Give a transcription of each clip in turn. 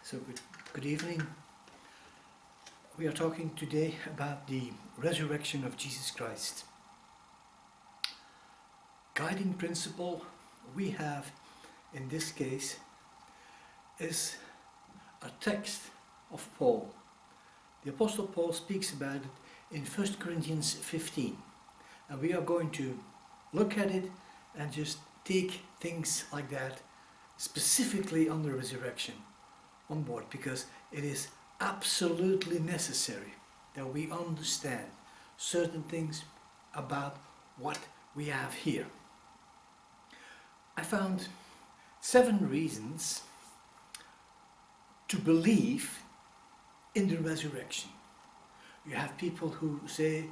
So good evening. We are talking today about the resurrection of Jesus Christ. Guiding principle we have in this case is a text of Paul. The Apostle Paul speaks about it in 1 Corinthians 15. And we are going to look at it and just take things like that specifically on the resurrection on board, because it is absolutely necessary that we understand certain things about what we have here. I found 7 reasons to believe in the resurrection. You have people who say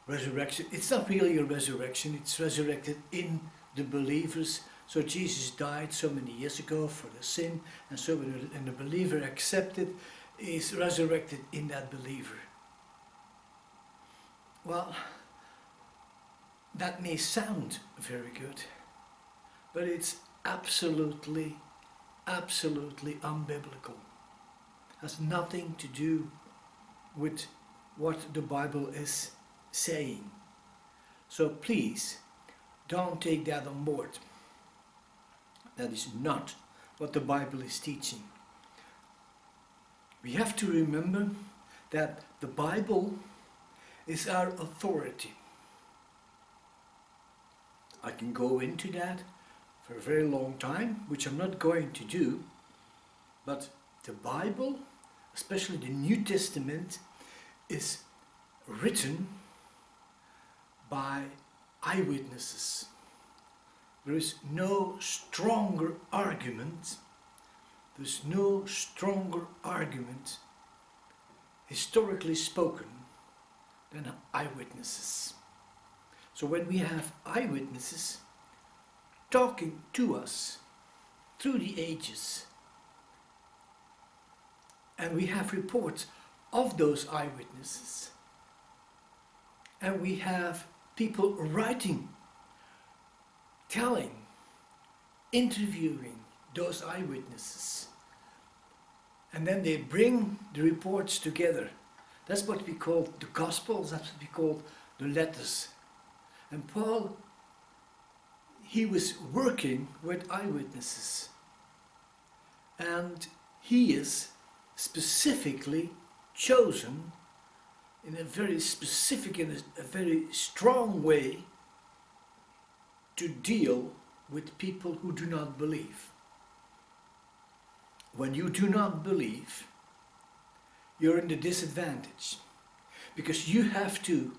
resurrection, it's not really a resurrection, it's resurrected in the believers. So Jesus died so many years ago for the sin, and so when the believer accepted, is resurrected in that believer. Well, that may sound very good, but it's absolutely unbiblical. It has nothing to do with what the Bible is saying. So please don't take that on board. That is not what the Bible is teaching. We have to remember that the Bible is our authority. I can go into that for a very long time, which I'm not going to do, but the Bible, especially the New Testament, is written by eyewitnesses. There is no stronger argument, historically spoken, than eyewitnesses. So when we have eyewitnesses talking to us through the ages, and we have reports of those eyewitnesses, and we have people writing, telling, interviewing those eyewitnesses, and then they bring the reports together. That's what we call the Gospels, that's what we call the letters. And Paul, he was working with eyewitnesses, and he is specifically chosen in a very specific and a very strong way to deal with people who do not believe. When you do not believe, you're in the disadvantage, because you have to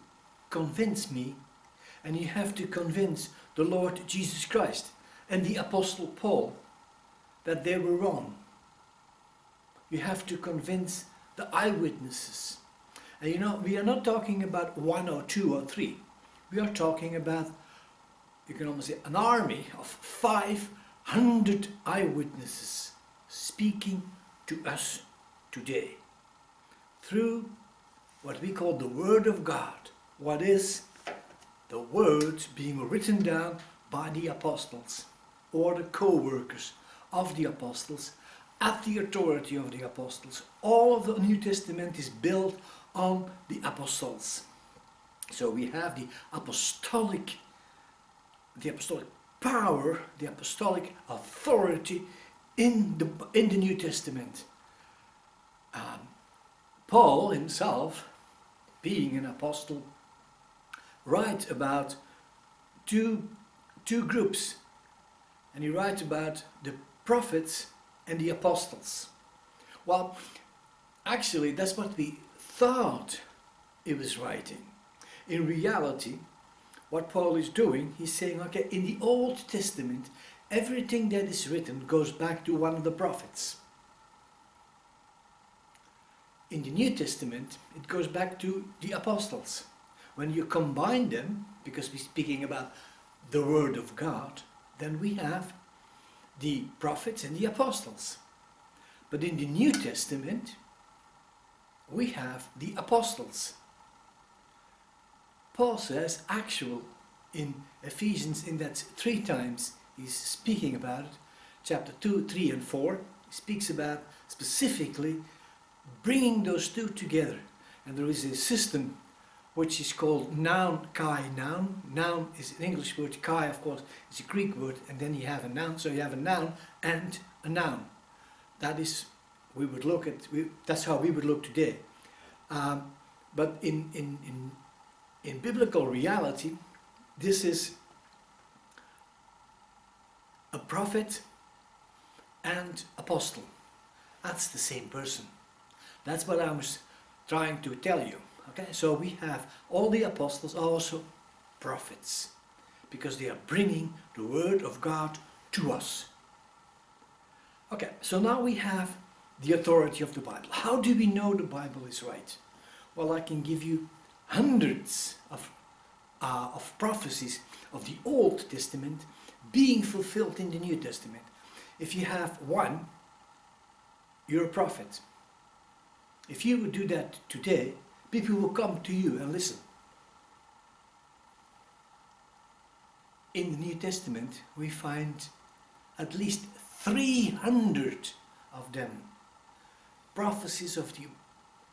convince me, and you have to convince the Lord Jesus Christ and the Apostle Paul that they were wrong. You have to convince the eyewitnesses. And you know, we are not talking about 1 or 2 or 3. We are talking about, you can almost say, an army of 500 eyewitnesses speaking to us today through what we call the Word of God. What is the words being written down by the apostles or the co-workers of the apostles at the authority of the apostles. All of the New Testament is built on the apostles. So we have the apostolic power, the apostolic authority in the New Testament. Paul himself, being an apostle, writes about two groups, and he writes about the prophets and the apostles. Well, actually that's what we thought he was writing. In reality, what Paul is doing, he's saying, okay, in the Old Testament, everything that is written goes back to one of the prophets. In the New Testament, it goes back to the apostles. When you combine them, because we're speaking about the Word of God, then we have the prophets and the apostles. But in the New Testament, we have the apostles. Paul says, in Ephesians, in that 3 times he's speaking about it, chapter 2, 3 and 4, speaks about specifically bringing those two together. And there is a system which is called noun, kai, noun. Noun is an English word, kai of course is a Greek word, and then you have a noun, so you have a noun and a noun. That is, that's how we would look today. But in biblical reality, this is a prophet and apostle. That's the same person. That's what I was trying to tell you. Okay, so we have all the apostles are also prophets, because they are bringing the word of God to us. Okay, so now we have the authority of the Bible. How do we know the Bible is right? Well, I can give you hundreds of prophecies of the Old Testament being fulfilled in the New Testament. If you have one, you're a prophet. If you would do that today, people will come to you and listen. In the New Testament, we find at least 300 of them. Prophecies of the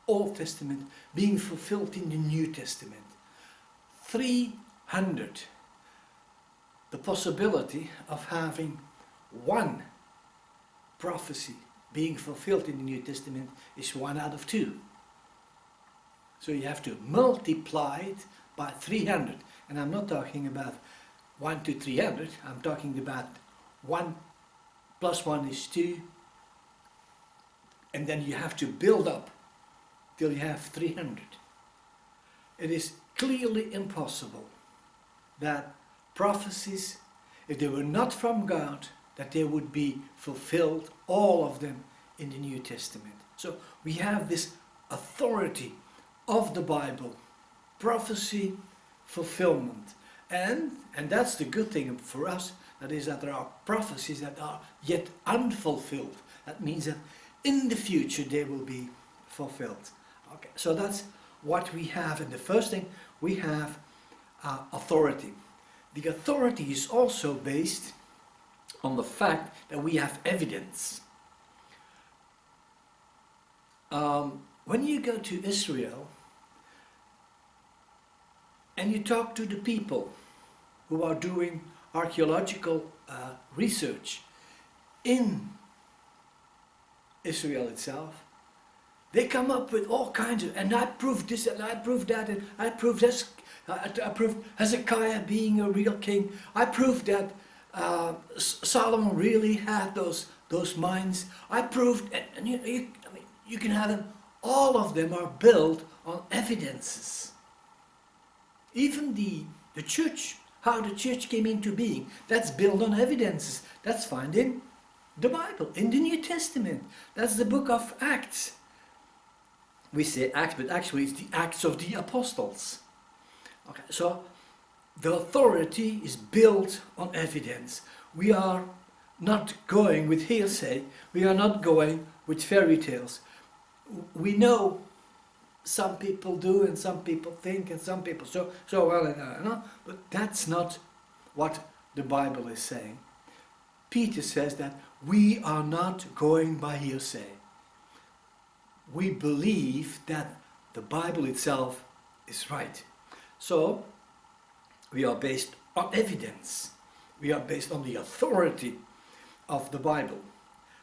Old Testament being fulfilled in the New Testament. 300. The possibility of having one prophecy being fulfilled in the New Testament is 1 out of 2. So you have to multiply it by 300. And I'm not talking about 1 to 300. I'm talking about 1 plus 1 is 2. And then you have to build up till you have 300. It is clearly impossible that prophecies, if they were not from God, that they would be fulfilled, all of them, in the New Testament. So we have this authority of the Bible, prophecy, fulfillment. And that's the good thing for us, that is that there are prophecies that are yet unfulfilled. That means that in the future they will be fulfilled. Okay, so that's what we have. And the first thing, we have authority. The authority is also based on the fact that we have evidence. When you go to Israel and you talk to the people who are doing archaeological research in Israel itself, they come up with all kinds of, and I proved this and I proved that and I proved this, I proved Hezekiah being a real king, I proved that Solomon really had those mines, I proved, and you can have them, all of them are built on evidences. Even the church, how the church came into being, that's built on evidences. That's found in the Bible, in the New Testament. That's the book of Acts. We say Acts, but actually it's the Acts of the Apostles. Okay, so the authority is built on evidence. We are not going with hearsay. We are not going with fairy tales. We know some people do and some people think and some people so well, but that's not what the Bible is saying. Peter says that we are not going by hearsay. We believe that the Bible itself is right. So we are based on evidence. We are based on the authority of the Bible.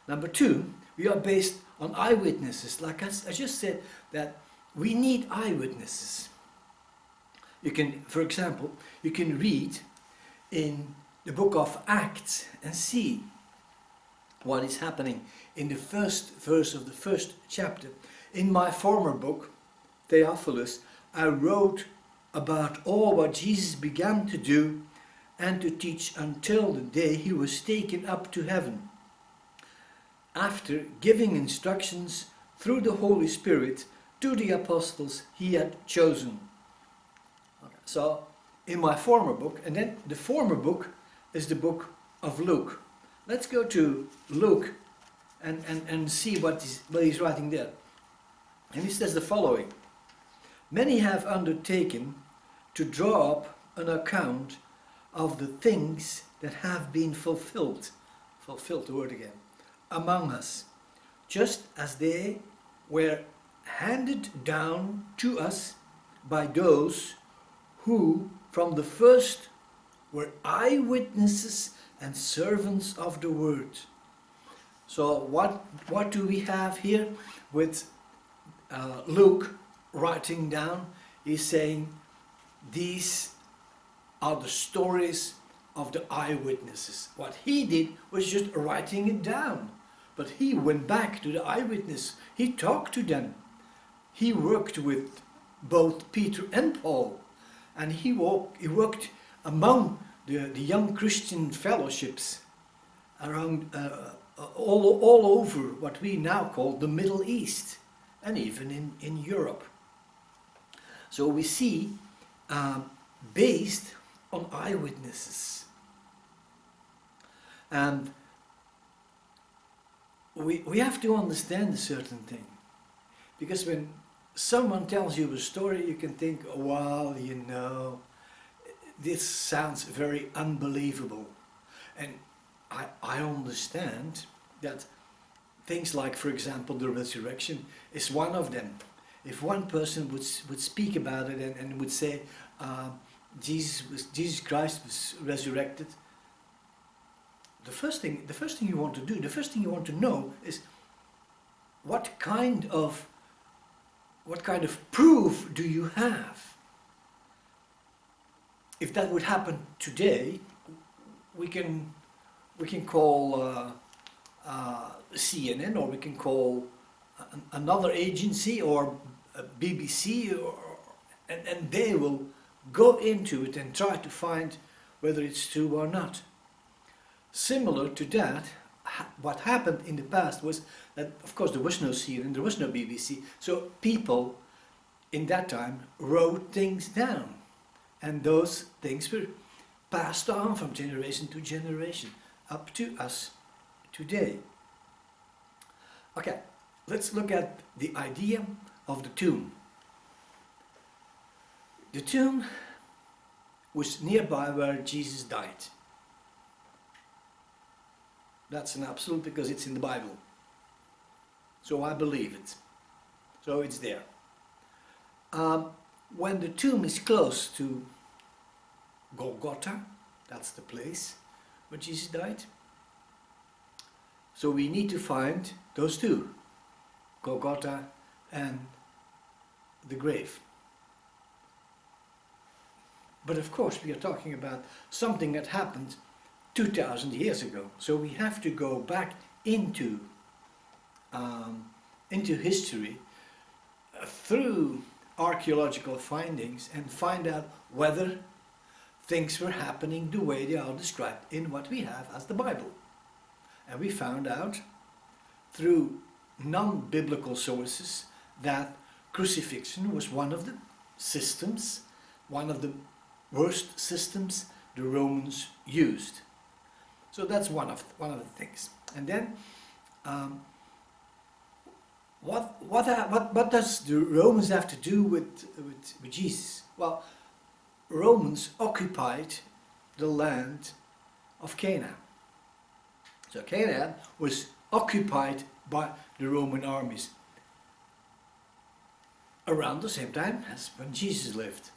Number 2, we are based on eyewitnesses. Like I just said, that we need eyewitnesses. You can, for example, you can read in the book of Acts and see what is happening in the first verse of the first chapter. In my former book, Theophilus, I wrote about all what Jesus began to do and to teach until the day he was taken up to heaven, after giving instructions through the Holy Spirit to the apostles he had chosen. Okay, so in my former book, and then the former book is the book of Luke. Let's go to Luke and see what he's writing there. And he says the following: many have undertaken to draw up an account of the things that have been fulfilled, the word again, among us. just as they were handed down to us by those who from the first were eyewitnesses and servants of the word. So what do we have here with Luke writing down? He's saying these are the stories of the eyewitnesses. What he did was just writing it down. But he went back to the eyewitness. He talked to them. He worked with both Peter and Paul. And he worked among the young Christian fellowships around all over what we now call the Middle East, and even in Europe. So we see based on eyewitnesses. And we have to understand a certain thing. Because when someone tells you a story, you can think, well, you know, this sounds very unbelievable. And I understand that things like, for example, the resurrection is one of them. If one person would speak about it and would say, Jesus Christ was resurrected, the first thing you want to do, the first thing you want to know is what kind of proof do you have? If that would happen today, we can call CNN, or we can call another agency, or BBC, and they will go into it and try to find whether it's true or not. Similar to that, what happened in the past was that, of course, there was no CNN, there was no BBC, so people in that time wrote things down, and those things were passed on from generation to generation up to us today. Okay, let's look at the idea of the tomb. The tomb was nearby where Jesus died. That's an absolute, because it's in the Bible. So I believe it. So it's there. When the tomb is close to Golgotha, that's the place where Jesus died. So we need to find those two, Golgotha and the grave. But of course we are talking about something that happened 2,000 years ago. So we have to go back into history through archaeological findings and find out whether things were happening the way they are described in what we have as the Bible. And we found out through non-biblical sources that crucifixion was one of the systems, one of the worst systems the Romans used. So that's one of the things. And then, what does the Romans have to do with Jesus? Well, Romans occupied the land of Canaan. So Canaan was occupied by the Roman armies around the same time as when Jesus lived.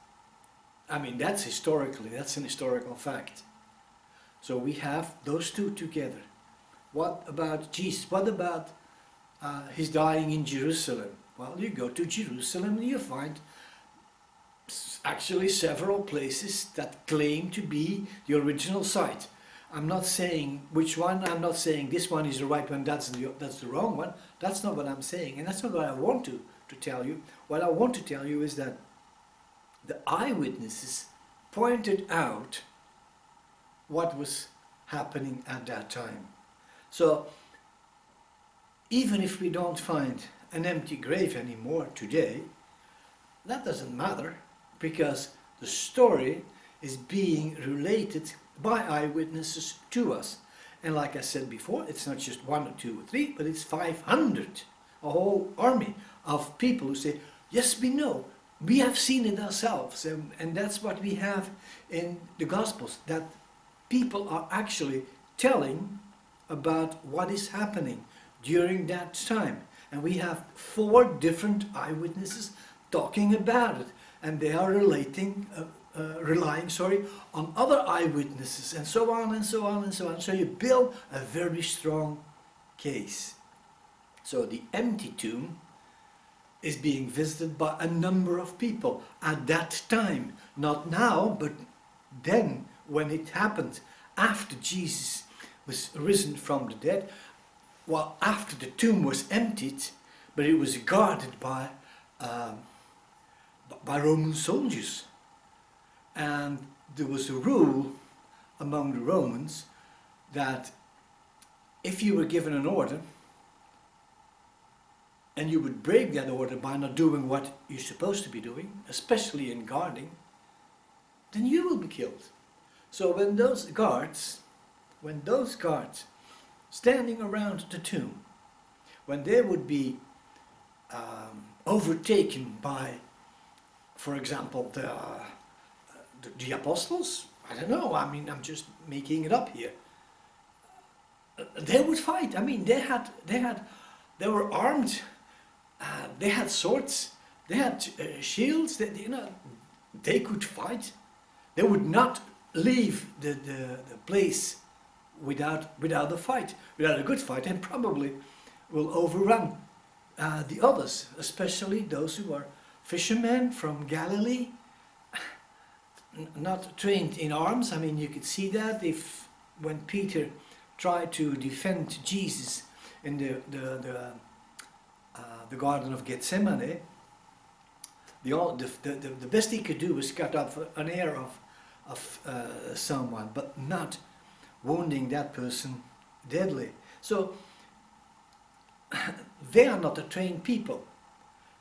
I mean, that's an historical fact. So we have those two together. What about Jesus? What about his dying in Jerusalem? Well, you go to Jerusalem and you find actually several places that claim to be the original site. I'm not saying which one, I'm not saying this one is the right one, that's the wrong one. That's not what I'm saying, and that's not what I want to tell you. What I want to tell you is that the eyewitnesses pointed out what was happening at that time. So even if we don't find an empty grave anymore today, that doesn't matter, because the story is being related by eyewitnesses to us. And like I said before, it's not just 1 or 2 or 3, but it's 500, a whole army of people who say, yes, we know, we have seen it ourselves. And that's what we have in the Gospels, that people are actually telling about what is happening during that time. And we have 4 different eyewitnesses talking about it. And they are relying on other eyewitnesses, and so on and so on and so on. So you build a very strong case. So the empty tomb is being visited by a number of people at that time. Not now, but then when it happened, after Jesus was risen from the dead, well, after the tomb was emptied, but it was guarded by Roman soldiers. And there was a rule among the Romans that if you were given an order and you would break that order by not doing what you're supposed to be doing, especially in guarding, then you will be killed. So when those guards standing around the tomb, when they would be overtaken by, for example, the apostles, I don't know, I mean, I'm just making it up here. They would fight. I mean, they were armed. They had swords. They had shields. They could fight. They would not leave the place without a fight, without a good fight, and probably will overrun the others, especially those who are fishermen from Galilee, not trained in arms. I mean, you could see that when Peter tried to defend Jesus in the Garden of Gethsemane, the best he could do was cut off an ear of someone, but not wounding that person deadly. So they are not the trained people,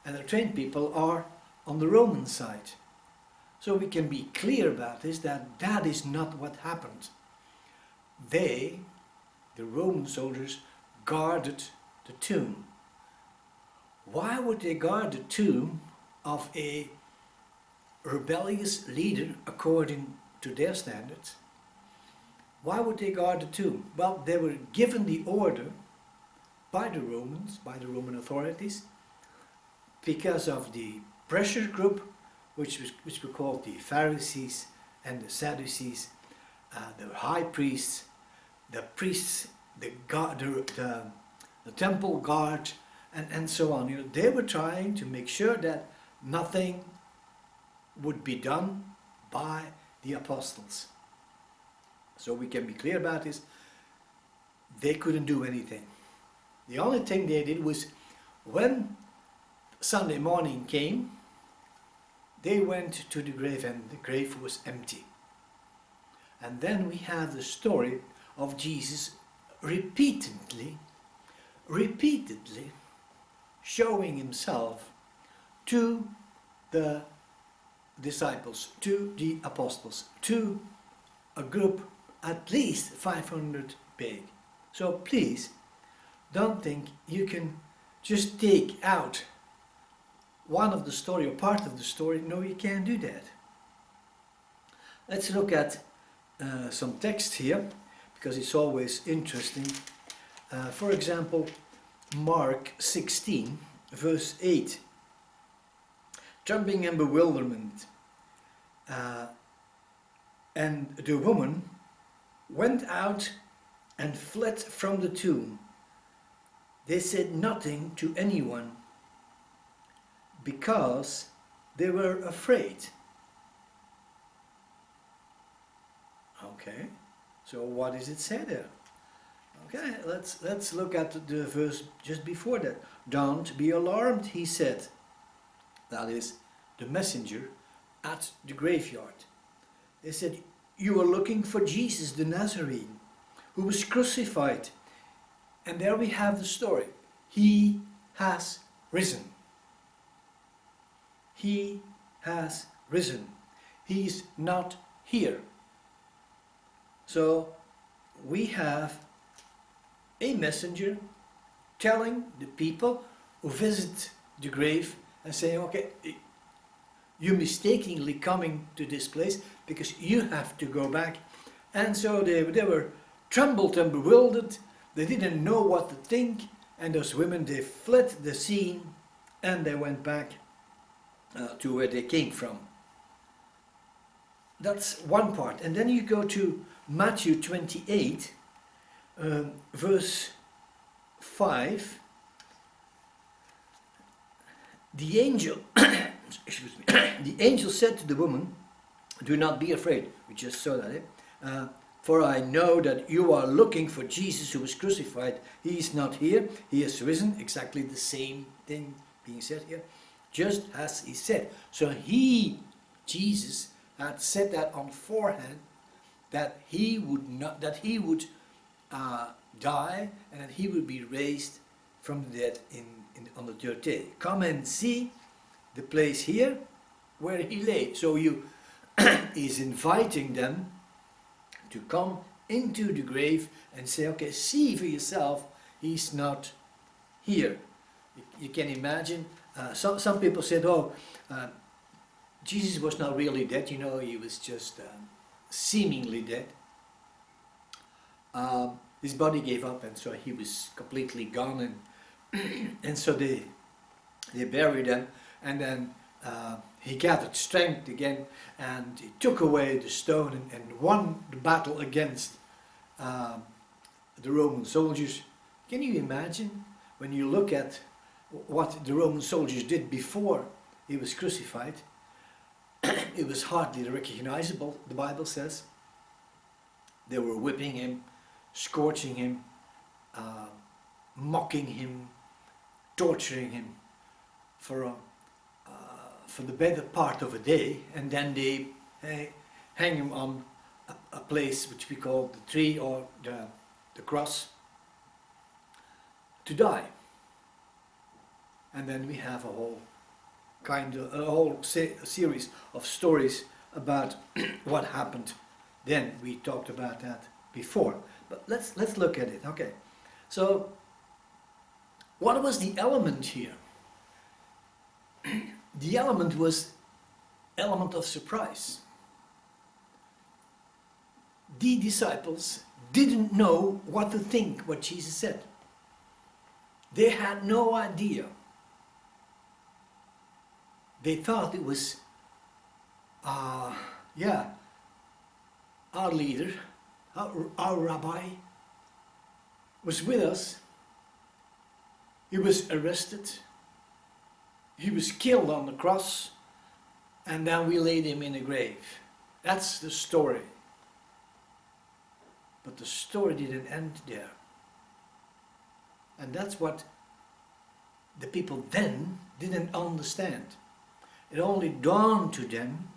and the trained people are on the Roman side. So we can be clear about this, that is not what happened. The Roman soldiers, guarded the tomb. Why would they guard the tomb of a rebellious leader according to their standards? Why would they guard the tomb? Well, they were given the order by the Romans, by the Roman authorities, because of the pressure group, which were called the Pharisees and the Sadducees, the high priests, the temple guard, and so on. They were trying to make sure that nothing would be done by the apostles. So we can be clear about this. They couldn't do anything. The only thing they did was, when Sunday morning came, they went to the grave and the grave was empty. And then we have the story of Jesus repeatedly showing himself to the disciples, to the apostles, to a group at least 500 big. So please don't think you can just take out one of the story or part of the story. No, you can't do that. Let's look at some text here, because it's always interesting. For example, Mark 16, verse 8. Trembling and bewilderment. And the woman went out and fled from the tomb. They said nothing to anyone, because they were afraid. Okay, so what does it say there? Okay, let's look at the verse just before that. Don't be alarmed, he said. That is the messenger at the graveyard. They said, you are looking for Jesus the Nazarene, who was crucified. And there we have the story. He has risen. He has risen. He's not here. So we have a messenger telling the people who visit the grave and saying, okay, you're mistakenly coming to this place because you have to go back. And so they were trembled and bewildered. They didn't know what to think. And those women, they fled the scene and they went back to where they came from. That's one part. And then you go to Matthew 28, verse 5. The angel, excuse me, the angel said to the woman, "Do not be afraid." We just saw that, "For I know that you are looking for Jesus who was crucified. He is not here. He has risen." Exactly the same thing being said here, just as he said. So Jesus, had said that on forehand, that he would die and that he would be raised from the dead on the third day. Come and see the place here where he lay. So he's inviting them to come into the grave and say, okay, see for yourself, he's not here. You can imagine, some people said, Jesus was not really dead, he was just seemingly dead. His body gave up, and so he was completely gone, and so they buried him, and then he gathered strength again, and he took away the stone and won the battle against the Roman soldiers. Can you imagine, when you look at what the Roman soldiers did before he was crucified? It was hardly recognizable, the Bible says. They were whipping him, scourging him, mocking him, torturing him for the better part of a day, and then they hang him on a place which we call the tree or the cross to die. And then we have a whole series of stories about what happened then. We talked about that before, but let's look at it. Okay, so what was the element here? The element was element of surprise. The disciples didn't know what to think what Jesus said. They had no idea. They thought it was, our leader, our rabbi was with us. He was arrested. He was killed on the cross, and then we laid him in a grave. That's the story. But the story didn't end there. And that's what the people then didn't understand. It only dawned to them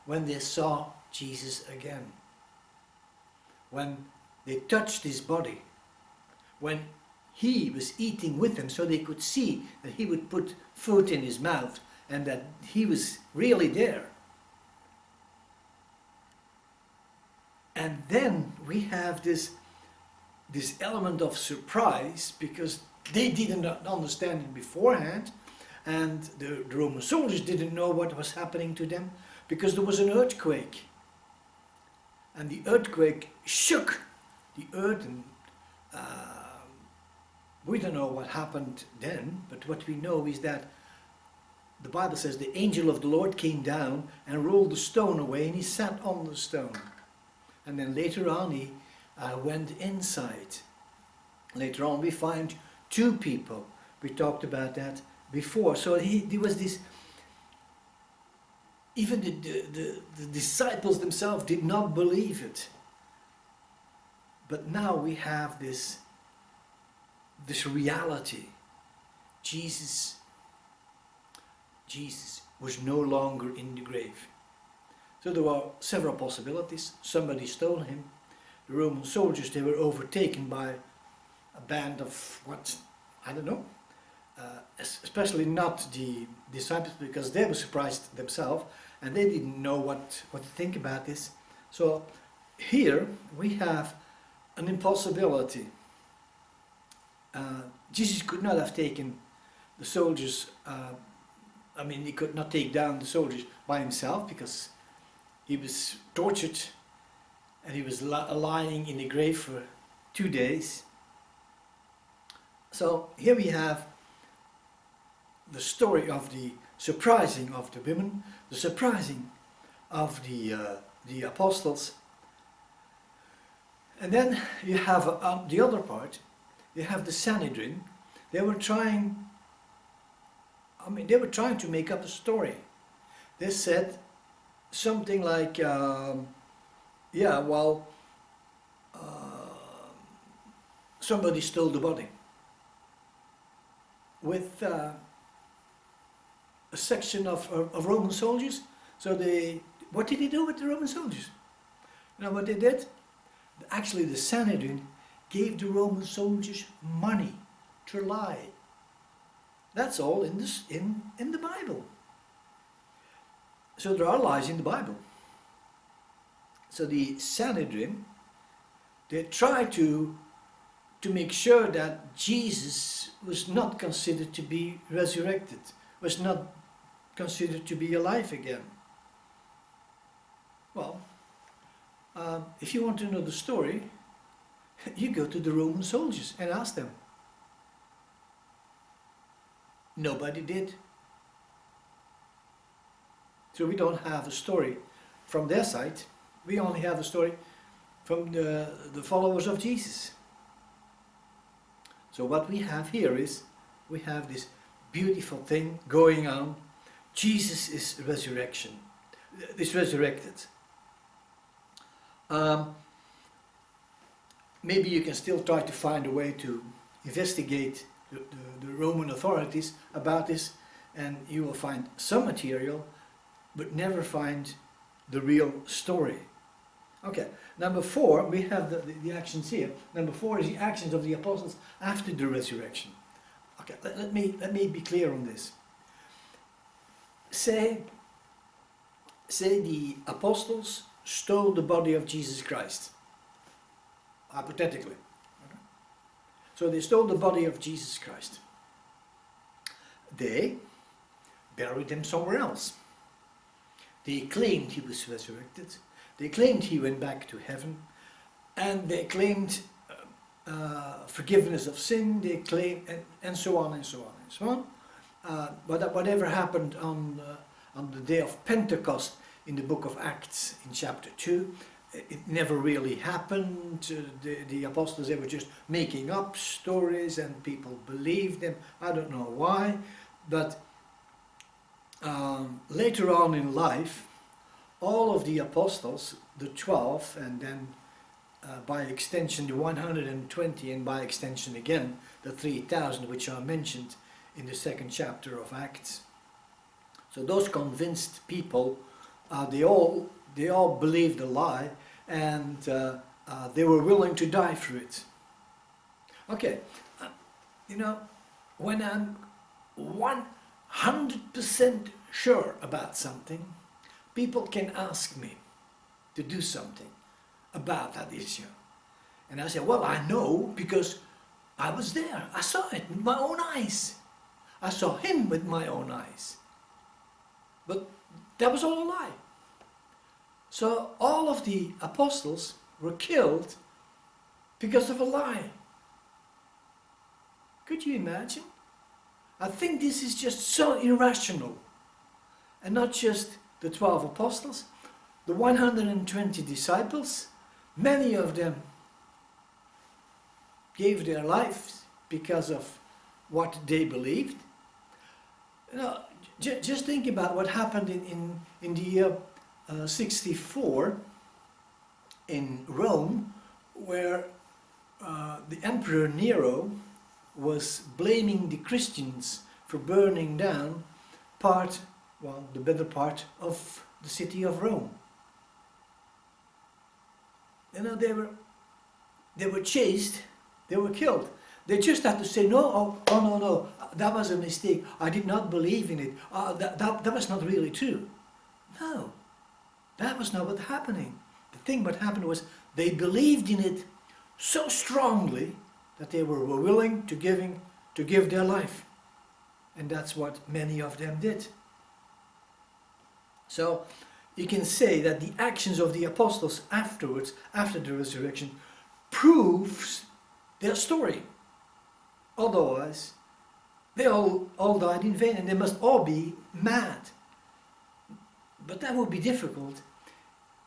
when they saw Jesus again. When they touched his body. When he was eating with them, so they could see that he would put food in his mouth and that he was really there. And then we have this element of surprise, because they didn't understand it beforehand, and the Roman soldiers didn't know what was happening to them, because there was an earthquake. And the earthquake shook the earth, and we don't know what happened then, but what we know is that the Bible says the angel of the Lord came down and rolled the stone away, and he sat on the stone. And then later on he went inside. Later on we find two people. We talked about that before. So there was this, even the disciples themselves did not believe it. But now we have this reality. Jesus was no longer in the grave. So there were several possibilities. Somebody stole him. The Roman soldiers, they were overtaken by a band of what? I don't know. Especially not the disciples, because they were surprised themselves and they didn't know what to think about this. So here we have an impossibility. Jesus could not have taken the soldiers, he could not take down the soldiers by himself, because he was tortured and he was lying in the grave for 2 days. So here we have the story of the surprising of the women, the surprising of the apostles. And then you have the other part, you have the Sanhedrin. They were trying to make up a story. They said something like, somebody stole the body. With a section of Roman soldiers. So what did they do with the Roman soldiers? You know what they did? Actually, the Sanhedrin gave the Roman soldiers money to lie. That's all in the Bible. So there are lies in the Bible. So the Sanhedrin, they tried to make sure that Jesus was not considered to be resurrected, was not considered to be alive again. Well, if you want to know the story, you go to the Roman soldiers and ask them. Nobody did. So we don't have a story from their side. We only have a story from the followers of Jesus. So what we have here is, we have this beautiful thing going on. Jesus is resurrection. Is resurrected. Maybe you can still try to find a way to investigate the Roman authorities about this, and you will find some material, but never find the real story. Okay, number 4, we have the actions here. Number 4 is the actions of the apostles after the resurrection. Okay, let me be clear on this. Say the apostles stole the body of Jesus Christ, hypothetically. So they stole the body of Jesus Christ. They buried him somewhere else. They claimed he was resurrected. They claimed he went back to heaven, and they claimed forgiveness of sin. They claimed, and so on and so on and so on. But whatever happened on the day of Pentecost in the book of Acts in chapter 2, it never really happened. The apostles, they were just making up stories, and people believed them. I don't know why, but later on in life, all of the apostles, the 12, and then by extension the 120, and by extension again the 3,000, which are mentioned in the 2nd chapter of Acts. So those convinced people, they all believed a lie, and they were willing to die for it. Okay, you know, when I'm 100% sure about something, people can ask me to do something about that issue. And I say, well, I know because I was there. I saw it with my own eyes. I saw him with my own eyes. But that was all a lie. So all of the apostles were killed because of a lie. Could you imagine? I think this is just so irrational. And not just the 12 apostles, the 120 disciples, many of them gave their lives because of what they believed. You know, just think about what happened in the year 64 in Rome, where the Emperor Nero was blaming the Christians for burning down the better part of the city of Rome. You know, they were chased, they were killed. They just had to say, no, no, that was a mistake. I did not believe in it. That was not really true. No, that was not what happening. The thing what happened was they believed in it so strongly that they were willing to give their life. And that's what many of them did. So you can say that the actions of the apostles afterwards, after the resurrection, proves their story. Otherwise, they all died in vain and they must all be mad. But that would be difficult.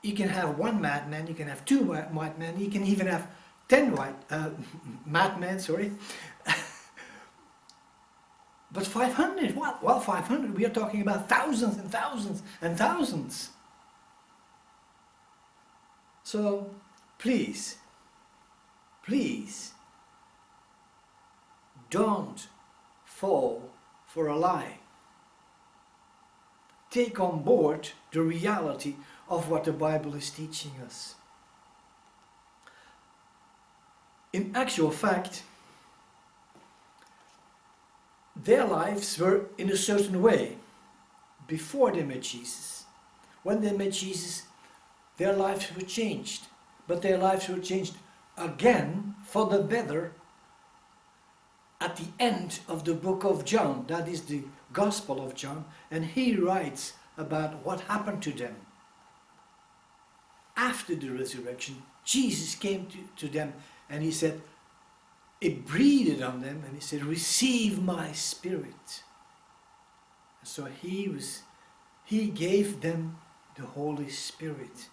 You can have one madman, you can have two madmen, you can even have 10 madmen, sorry. But 500, what? Well, 500, we are talking about thousands and thousands and thousands. So, please, don't fall for a lie. Take on board the reality of what the Bible is teaching us. In actual fact, their lives were in a certain way before they met Jesus. When they met Jesus, their lives were changed. But their lives were changed again for the better at the end of the book of John. That is the Gospel of John. And he writes about what happened to them. After the resurrection, Jesus came to them and he said, he breathed on them and he said, receive my spirit. So he gave them the Holy Spirit.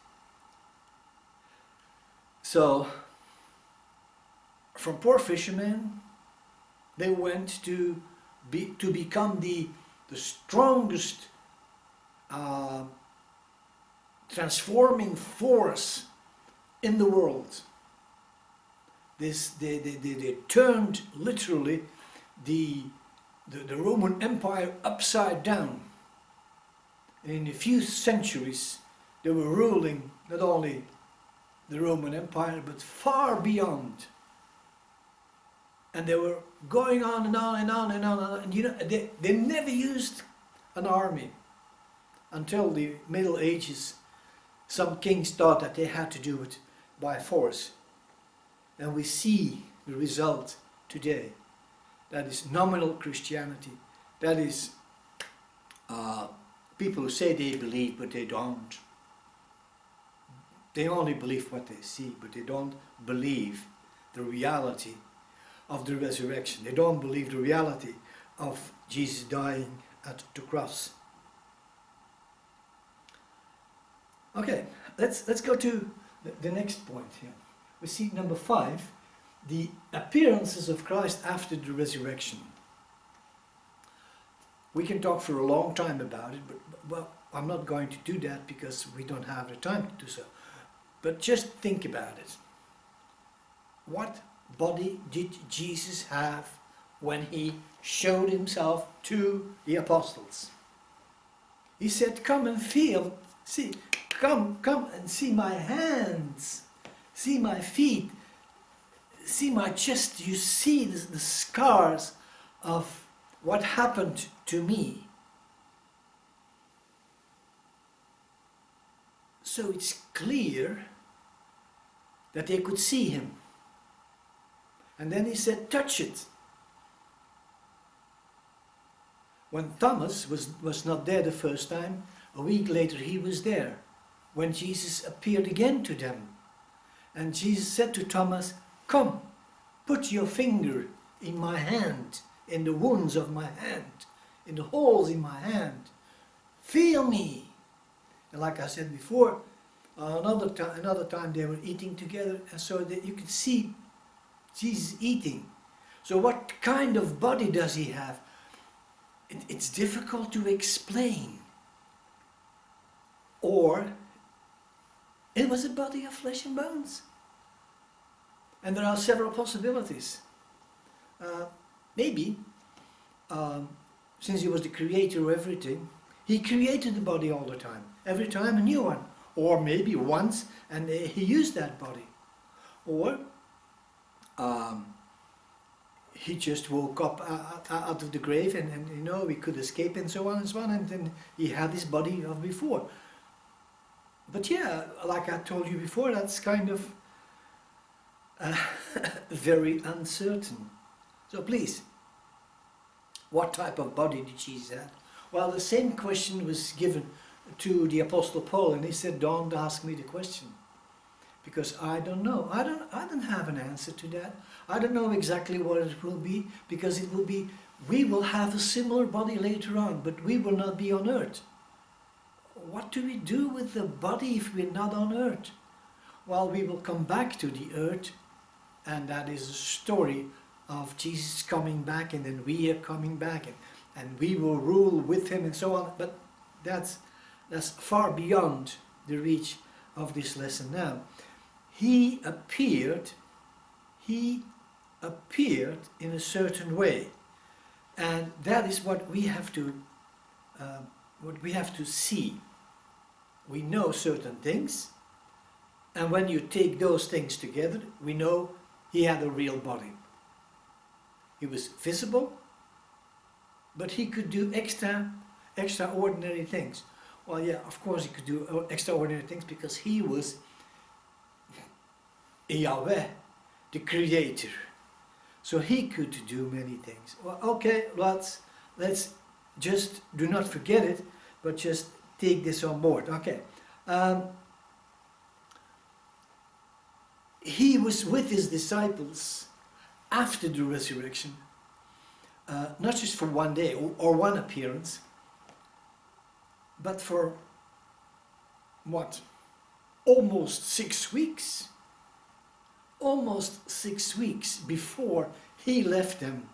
So, from poor fishermen, they went to become the strongest transforming force in the world. They turned literally the Roman Empire upside down. And in a few centuries they were ruling not only the Roman Empire but far beyond. And they were going on and on and on and on. And you know, they never used an army until the Middle Ages. Some kings thought that they had to do it by force. And we see the result today. That is nominal Christianity. That is people who say they believe but they don't. They only believe what they see, but they don't believe the reality of the resurrection. They don't believe the reality of Jesus dying at the cross. Okay, let's go to the next point here. We see number 5, the appearances of Christ after the resurrection. We can talk for a long time about it, but well, I'm not going to do that because we don't have the time to do so. But just think about it. What body did Jesus have when he showed himself to the apostles? He said, come and feel, see, come and see my hands, see my feet, see my chest. You see the scars of what happened to me. So it's clear that they could see him. And then he said, touch it. When Thomas was not there the first time, a week later he was there, when Jesus appeared again to them. And Jesus said to Thomas, come, put your finger in my hand, in the wounds of my hand, in the holes in my hand. Feel me. And like I said before, another time they were eating together, and so that you could see Jesus eating. So what kind of body does he have? It's difficult to explain. Or it was a body of flesh and bones. And there are several possibilities. Maybe, since he was the creator of everything, he created the body all the time. Every time a new one. Or maybe once and he used that body. Or he just woke up out of the grave and you know, we could escape and so on and so on, and then he had his body of before. But yeah, like I told you before, that's kind of very uncertain. So please, what type of body did Jesus have? Well, the same question was given to the Apostle Paul, and he said, don't ask me the question. Because I don't know. I don't have an answer to that. I don't know exactly what it will be, because it will be, we will have a similar body later on, but we will not be on earth. What do we do with the body if we're not on earth? Well, we will come back to the earth, and that is a story of Jesus coming back, and then we are coming back, and we will rule with him and so on. But that's far beyond the reach of this lesson now. He appeared in a certain way, and that is what we have to see. We know certain things, and when you take those things together, we know he had a real body. He was visible, but he could do extraordinary things. Well, yeah, of course he could do extraordinary things, because he was Yahweh, the creator. So he could do many things. Well, okay, let's just do not forget it, but just take this on board. Okay. He was with his disciples after the resurrection, not just for one day or one appearance, but for what? Almost 6 weeks. Almost 6 weeks before he left them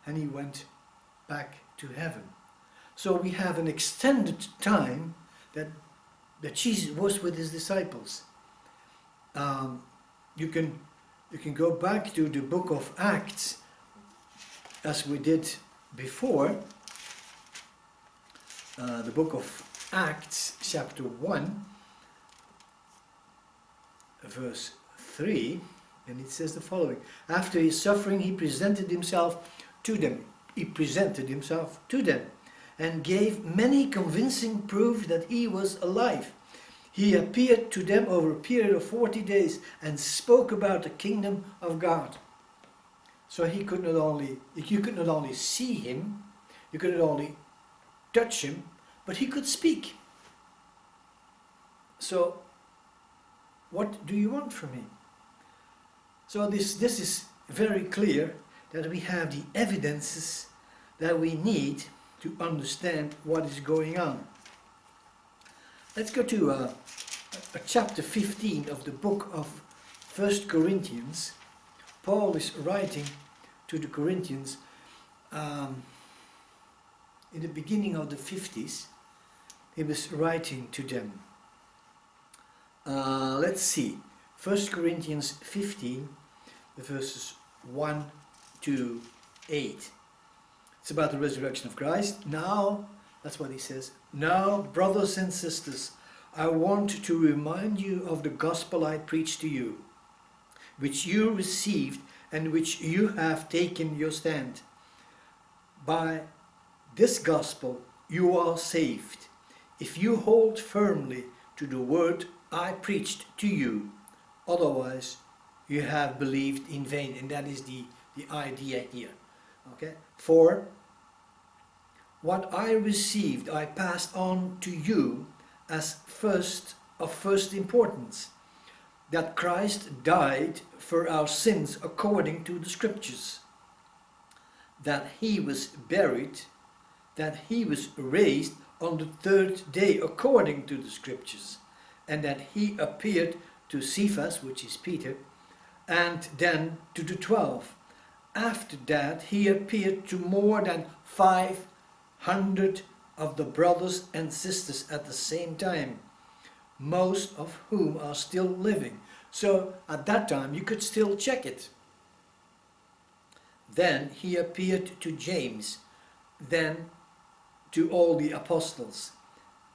and he went back to heaven. So we have an extended time that Jesus was with his disciples. You can go back to the book of Acts, as we did before. The book of Acts, chapter 1, verse 3, and it says the following: after his suffering, he presented himself to them. He presented himself to them and gave many convincing proofs that he was alive. He appeared to them over a period of 40 days and spoke about the kingdom of God. So you could not only see him, you could not only touch him, but he could speak. So what do you want from me? So this is very clear that we have the evidences that we need to understand what is going on. Let's go to chapter 15 of the book of 1 Corinthians. Paul is writing to the Corinthians in the beginning of the 50s. He was writing to them. Let's see. 1 Corinthians 15, verses 1 to 8. It's about the resurrection of Christ. Now, that's what he says. Now, brothers and sisters, I want to remind you of the gospel I preached to you, which you received and which you have taken your stand. By this gospel you are saved, if you hold firmly to the word I preached to you. Otherwise, you have believed in vain. And that is the idea here. Okay? For what I received, I passed on to you as of first importance, that Christ died for our sins according to the Scriptures, that he was buried, that he was raised on the third day according to the Scriptures, and that he appeared to Cephas, which is Peter, and then to the 12. After that, he appeared to more than 500 of the brothers and sisters at the same time, most of whom are still living. So at that time you could still check it. Then he appeared to James, then to all the apostles,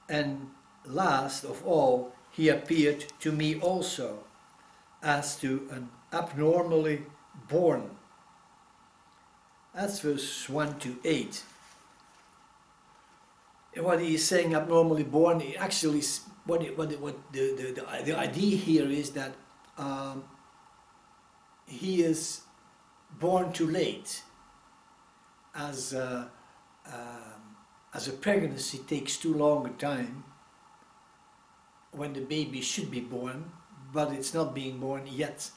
and last of all he appeared to me also, as to an abnormally born. That's verse 1 to 8. What he is saying, abnormally born, actually, the idea here is that he is born too late. As a pregnancy takes too long a time when the baby should be born, but it's not being born yet.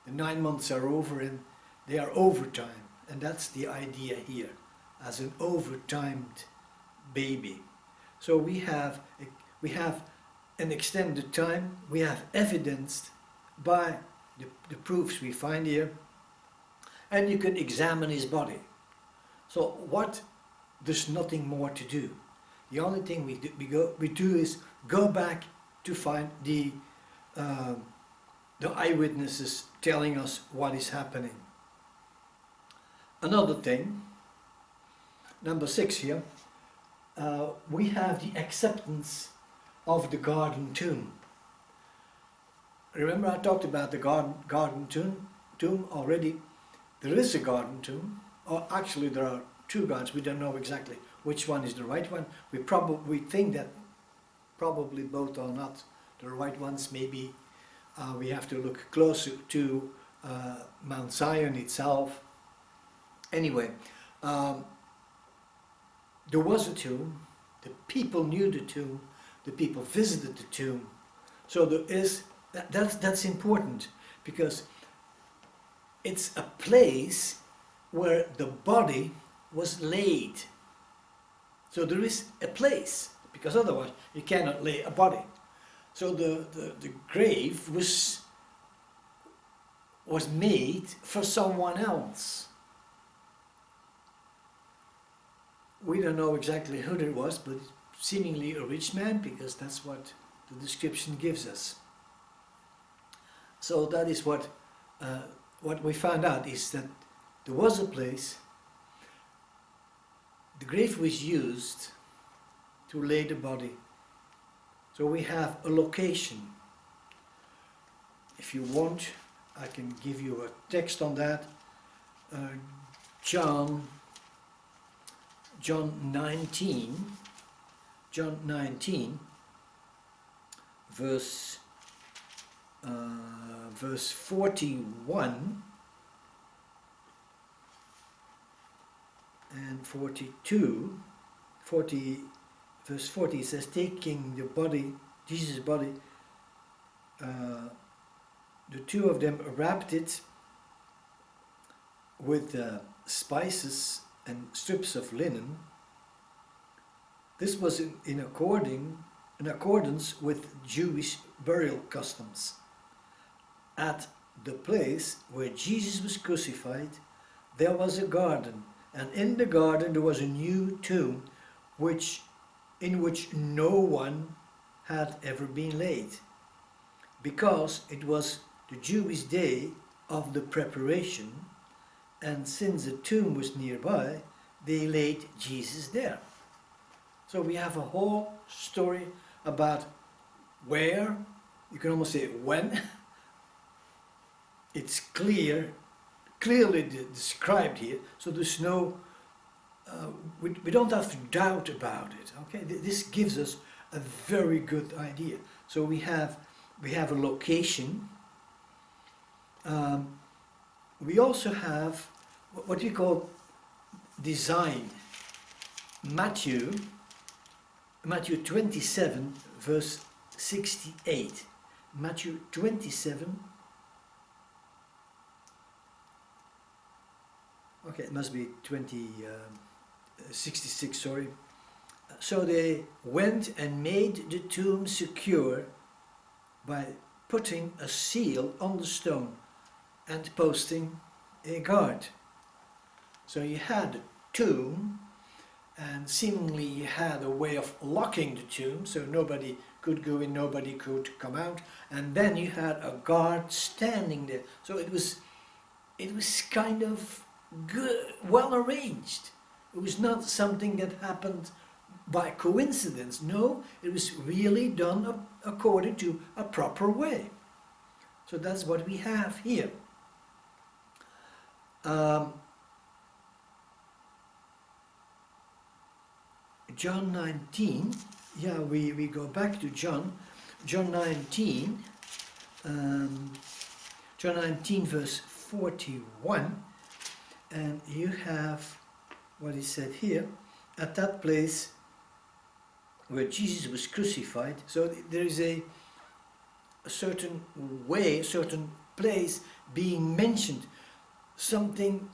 The 9 months are over and they are overtime, and that's the idea here, as an overtimed baby. So we have an extended time, we have evidenced by the proofs we find here, and you can examine his body. So what, there's nothing more to do. The only thing we do is go back to find the eyewitnesses telling us what is happening. Another thing, number 6 here, we have the acceptance of the garden tomb. Remember I talked about the garden tomb already. There is a garden tomb, or actually there are 2 gardens. We don't know exactly which one is the right one. We think that probably both are not the right ones. Maybe we have to look closer to Mount Zion itself. Anyway, there was a tomb, the people knew the tomb, the people visited the tomb. So there is, that's important, because it's a place where the body was laid. So there is a place, because otherwise you cannot lay a body. So the grave was made for someone else. We don't know exactly who it was, but seemingly a rich man, because that's what the description gives us. So that is what we found out, is that there was a place, the grave was used to lay the body. So we have a location. If you want, I can give you a text on that. John 19, verse 41 and 42. Verse 40 says, taking the body, Jesus' body, the 2 of them wrapped it with spices and strips of linen. This was in accordance with Jewish burial customs. At the place where Jesus was crucified, there was a garden, and in the garden there was a new tomb, in which no one had ever been laid, because it was the Jewish day of the preparation, and since the tomb was nearby, they laid Jesus there. So we have a whole story about where, you can almost say when. It's clearly described here, so there's no, we don't have to doubt about it. Okay, this gives us a very good idea. So we have a location. We also have what we call design. Matthew 27 verse 68. Matthew 27. Okay, it must be 66, sorry. So they went and made the tomb secure by putting a seal on the stone and posting a guard. So you had a tomb, and seemingly you had a way of locking the tomb, so nobody could go in, nobody could come out, and then you had a guard standing there. So it was kind of good, well arranged. It was not something that happened by coincidence. No, it was really done according to a proper way. So that's what we have here. John 19, yeah, we go back to John 19, John 19 verse 41, and you have what is said here, at that place where Jesus was crucified. So there is a certain way, a certain place being mentioned, something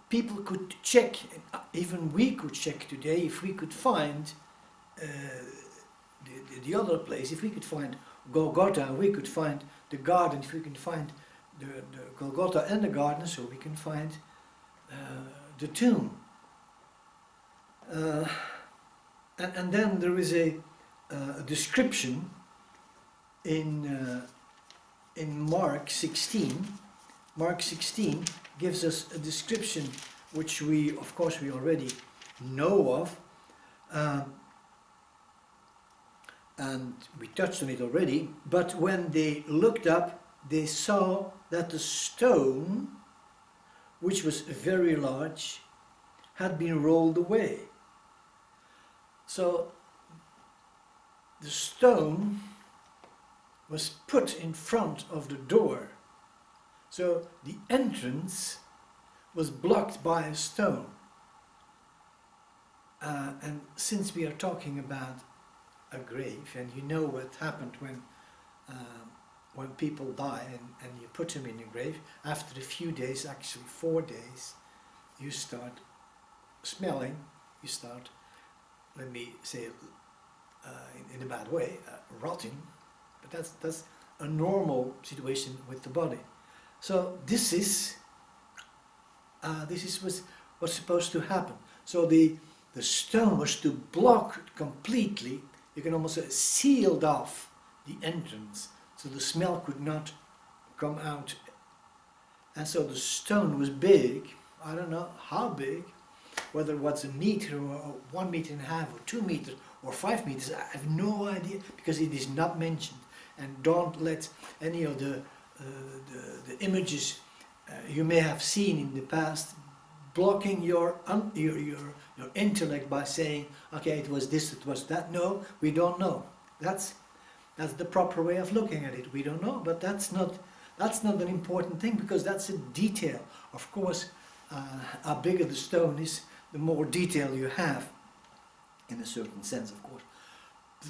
people could check, even we could check today if we could find the other place, if we could find Golgotha, we could find the garden, if we can find the Golgotha and the garden, so we can find the tomb. And then there is a description in Mark 16. Mark 16 gives us a description which we, of course, we already know of, and we touched on it already, but when they looked up, they saw that the stone, which was very large, had been rolled away. So the stone was put in front of the door. So the entrance was blocked by a stone. And since we are talking about a grave, and you know what happened when people die and you put them in a grave, after a few days, actually 4 days, you start smelling, you start, let me say it in a bad way, rotting. But that's a normal situation with the body. So this is what's supposed to happen. So the stone was to block completely, you can almost say sealed off the entrance, so the smell could not come out. And so the stone was big, I don't know how big, whether it was a meter or 1.5 meters or 2 meters or 5 meters, I have no idea, because it is not mentioned. And don't let any of the images you may have seen in the past blocking your intellect by saying, okay, it was this, it was that. No, we don't know. That's the proper way of looking at it. We don't know, but that's not an important thing, because that's a detail. Of course, how bigger the stone is, the more detail you have, in a certain sense, of course.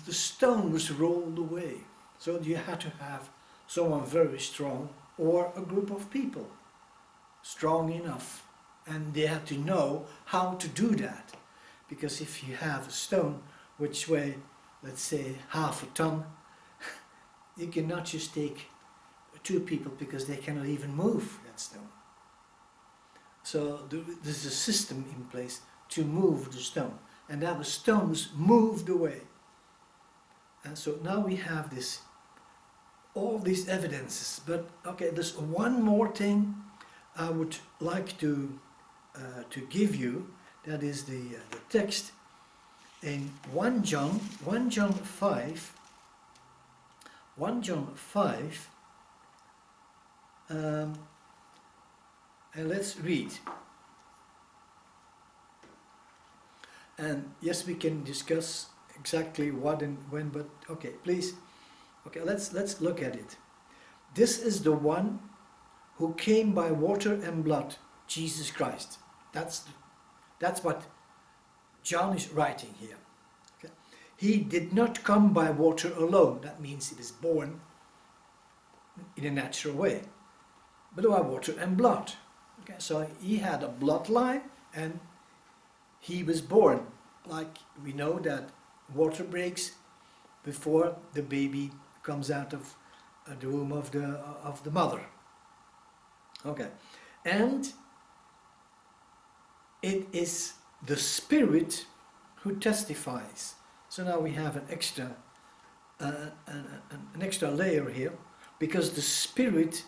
The stone was rolled away. So you had to have someone very strong, or a group of people strong enough, and they had to know how to do that. Because if you have a stone which weighs, let's say, 1/2 ton, you cannot just take 2 people, because they cannot even move that stone. So there's a system in place to move the stone, and that the stone was moved away. And so now we have all these evidences. But okay, there's one more thing I would like to give you. That is the text in 1 John 5. 1 John 5. And let's read. And yes, we can discuss exactly what and when, but okay, please. Okay, let's look at it. This is the one who came by water and blood, Jesus Christ. That's what John is writing here. Okay? He did not come by water alone. That means he was born in a natural way, but by water and blood. Okay, so he had a bloodline, and he was born. Like we know that water breaks before the baby comes out of the womb of the mother. Okay, and it is the Spirit who testifies. So now we have an extra layer here, because the Spirit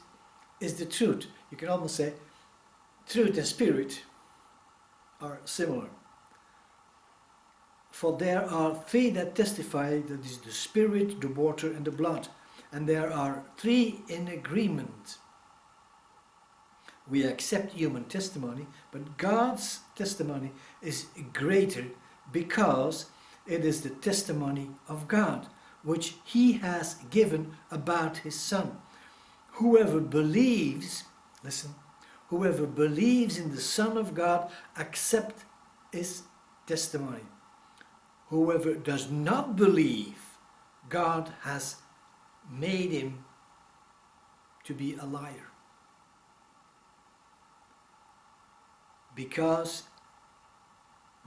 is the truth. You can almost say truth and spirit are similar. For there are 3 that testify, that is the Spirit, the water and the blood. And there are 3 in agreement. We accept human testimony, but God's testimony is greater, because it is the testimony of God, which He has given about His Son. Whoever believes, listen, whoever believes in the Son of God accepts His testimony. Whoever does not believe, God has made him to be a liar. Because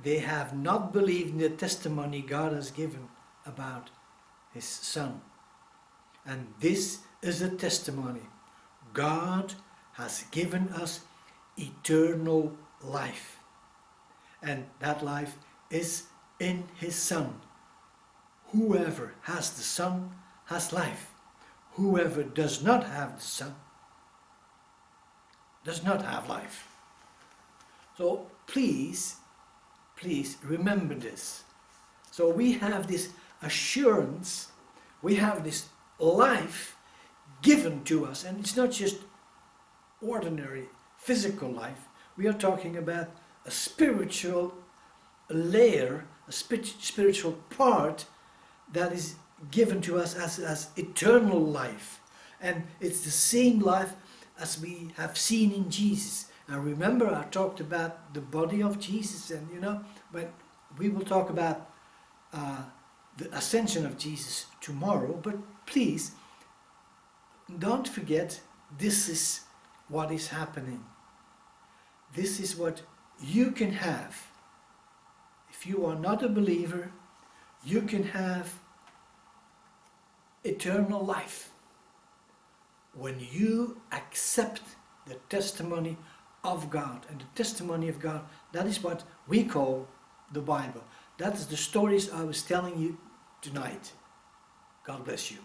they have not believed in the testimony God has given about His Son. And this is a testimony. God has given us eternal life. And that life is in His Son. Whoever has the Son has life. Whoever does not have the Son does not have life. So please remember this. So we have this assurance, we have this life given to us, and it's not just ordinary physical life. We are talking about a spiritual layer, a spiritual part that is given to us as eternal life. And it's the same life as we have seen in Jesus. And remember, I talked about the body of Jesus, and but we will talk about the ascension of Jesus tomorrow. But please, don't forget, this is what is happening. This is what you can have. If you are not a believer, you can have eternal life when you accept the testimony of God. And the testimony of God, that is what we call the Bible. That is the stories I was telling you tonight. God bless you.